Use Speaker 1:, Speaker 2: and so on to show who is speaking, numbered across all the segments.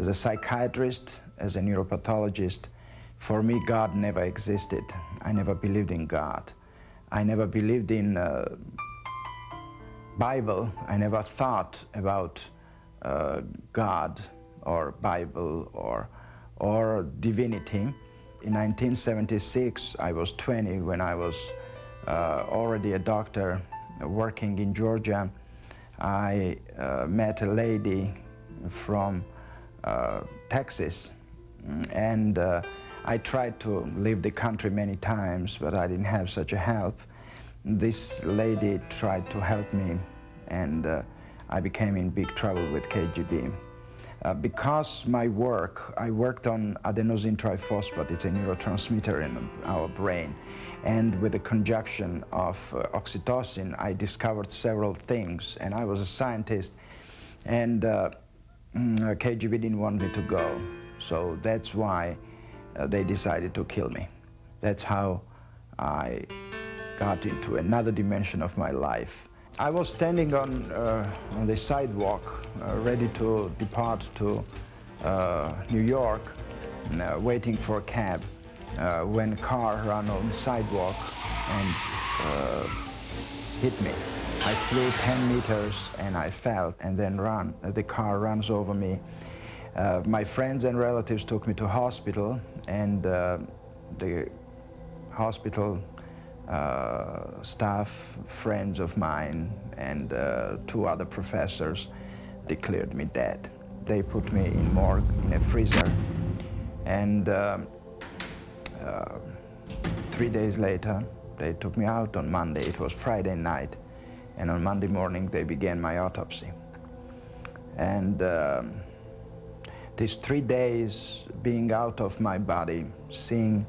Speaker 1: As a psychiatrist, as a neuropathologist, for me, God never existed. I never believed in God. I never believed in Bible. I never thought about God or Bible or divinity. In 1976, I was 20 when I was already a doctor working in Georgia. I met a lady from Texas, and I tried to leave the country many times, but I didn't have such a help. This lady tried to help me, and I became in big trouble with KGB. Because my work, I worked on adenosine triphosphate, it's a neurotransmitter in our brain, and with the conjunction of oxytocin, I discovered several things, and I was a scientist, and KGB didn't want me to go, so that's why they decided to kill me. That's how I got into another dimension of my life. I was standing on the sidewalk, ready to depart to New York, waiting for a cab, when a car ran on the sidewalk and hit me. I flew 10 meters and I fell and then ran. The car runs over me. My friends and relatives took me to hospital, and the hospital staff, friends of mine, and 2 other professors declared me dead. They put me in morgue, in a freezer, and 3 days later, they took me out on Monday. It was Friday night, and on Monday morning, they began my autopsy. And these 3 days being out of my body, seeing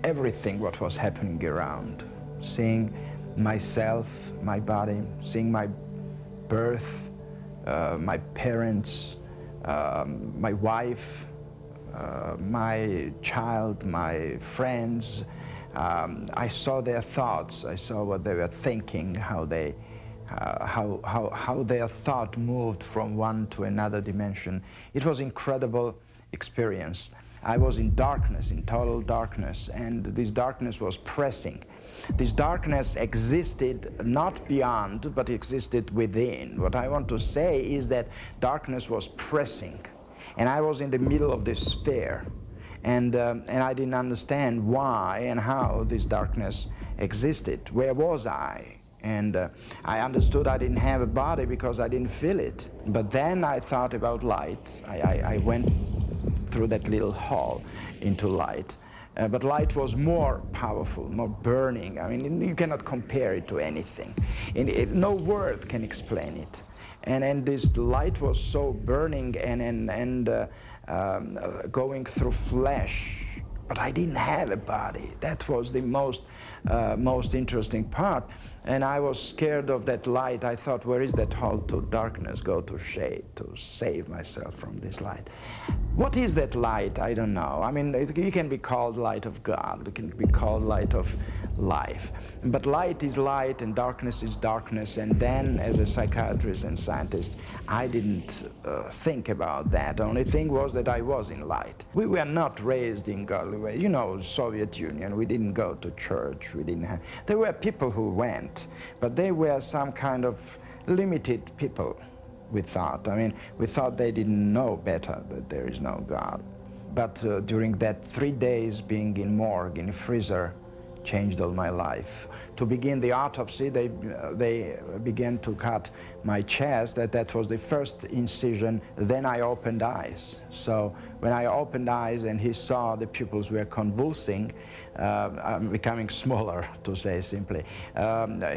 Speaker 1: everything what was happening around, seeing myself, my body, seeing my birth, my parents, my wife, my child, my friends. I saw their thoughts, I saw what they were thinking, how their thought moved from one to another dimension. It was an incredible experience. I was in darkness, in total darkness, and this darkness was pressing. This darkness existed not beyond, but existed within. What I want to say is that darkness was pressing, and I was in the middle of this sphere, and I didn't understand why and how this darkness existed. Where was I? And I understood I didn't have a body because I didn't feel it. But then I thought about light. I went through that little hall into light. But light was more powerful, more burning. I mean, you cannot compare it to anything. No word can explain it. And this light was so burning and going through flesh. But I didn't have a body. That was the most interesting part. And I was scared of that light. I thought, where is that hall to darkness? Go to shade, to save myself from this light. What is that light? I don't know. I mean, it can be called light of God. It can be called light of life. But light is light and darkness is darkness. And then, as a psychiatrist and scientist, I didn't think about that. The only thing was that I was in light. We were not raised in godly way. You know, Soviet Union, we didn't go to church. We didn't have... There were people who went, but they were some kind of limited people. We thought. I mean, we thought they didn't know better, that there is no God. But during that 3 days being in morgue, in a freezer, changed all my life. To begin the autopsy, they began to cut my chest. That was the first incision. Then I opened eyes. So when I opened eyes and he saw the pupils were convulsing, becoming smaller, to say simply,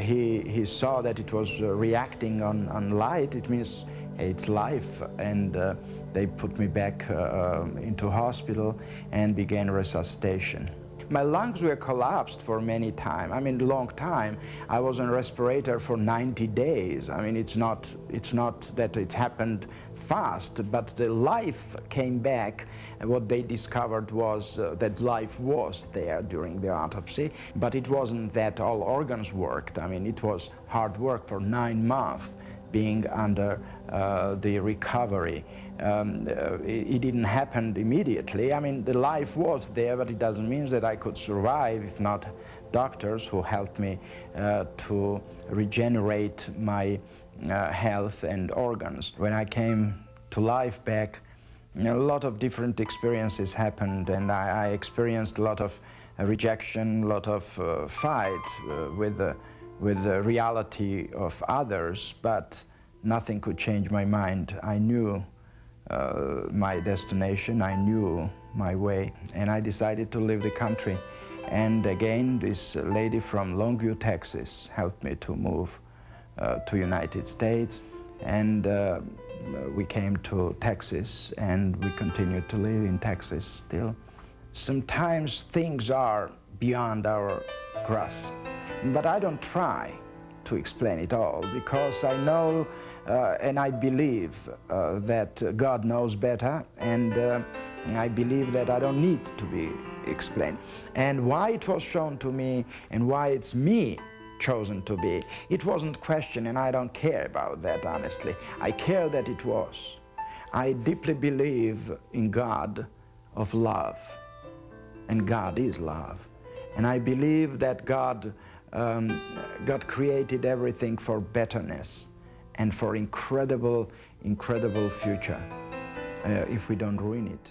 Speaker 1: he saw that it was reacting on light. It means it's life. And they put me back into hospital and began resuscitation. My lungs were collapsed for many time. I mean, long time. I was on respirator for 90 days. I mean, it's not that it happened fast, but the life came back. And what they discovered was that life was there during the autopsy, but it wasn't that all organs worked. I mean, it was hard work for 9 months being under the recovery It didn't happen immediately. I mean, the life was there, but it doesn't mean that I could survive if not doctors who helped me to regenerate my health and organs. When I came to life back, a lot of different experiences happened, and I experienced a lot of rejection, a lot of fight with the reality of others, but nothing could change my mind. I knew my destination, I knew my way, and I decided to leave the country. And again, this lady from Longview, Texas, helped me to move to United States, and we came to Texas, and we continued to live in Texas still. Sometimes things are beyond our grasp, but I don't try to explain it all, because I know and I believe that God knows better, and I believe that I don't need to be explained. And why it was shown to me and why it's me chosen to be, it wasn't questioned, and I don't care about that, honestly. I care that it was. I deeply believe in God of love, and God is love. And I believe that God created everything for betterness and for incredible, incredible future if we don't ruin it.